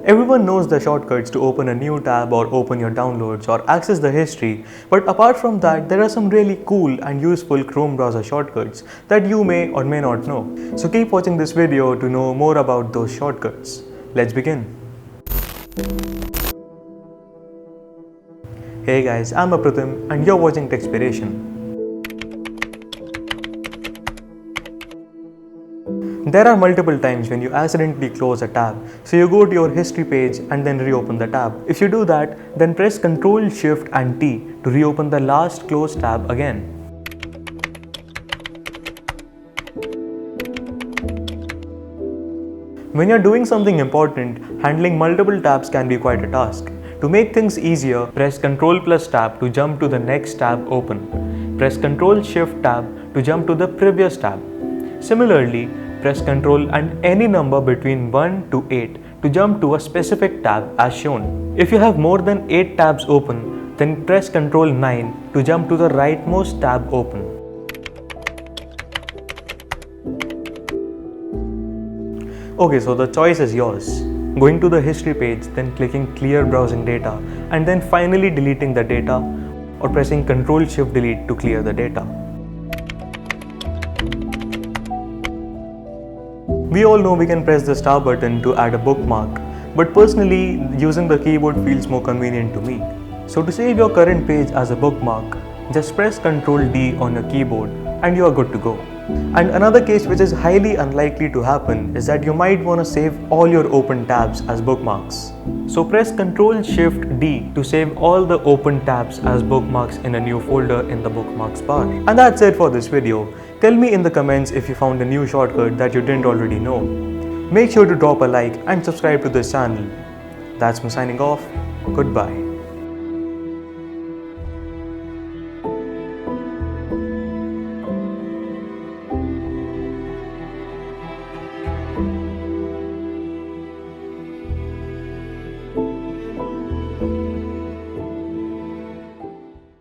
Everyone knows the shortcuts to open a new tab or open your downloads or access the history, but apart from that, there are some really cool and useful Chrome browser shortcuts that you may or may not know. So keep watching this video to know more about those shortcuts. Let's begin. Hey guys, I'm Apratim and you're watching Techspiration. There are multiple times when you accidentally close a tab, so you go to your history page and then reopen the tab. If you do that, then press Ctrl, Shift and T to reopen the last closed tab again. When you're doing something important, handling multiple tabs can be quite a task. To make things easier, press Ctrl plus Tab to jump to the next tab open. Press Ctrl Shift Tab to jump to the previous tab. Similarly, press Ctrl and any number between 1 to 8 to jump to a specific tab as shown. If you have more than 8 tabs open, then press Ctrl 9 to jump to the rightmost tab open. Okay, so the choice is yours. Going to the history page, then clicking Clear Browsing Data, and then finally deleting the data, or pressing Ctrl Shift Delete to clear the data. We all know we can press the star button to add a bookmark, but personally, using the keyboard feels more convenient to me. So to save your current page as a bookmark, just press Ctrl D on your keyboard and you are good to go. And another case which is highly unlikely to happen is that you might want to save all your open tabs as bookmarks. So press Ctrl Shift D to save all the open tabs as bookmarks in a new folder in the bookmarks bar. And that's it for this video. Tell me in the comments if you found a new shortcut that you didn't already know. Make sure to drop a like and subscribe to this channel. That's me signing off. Goodbye.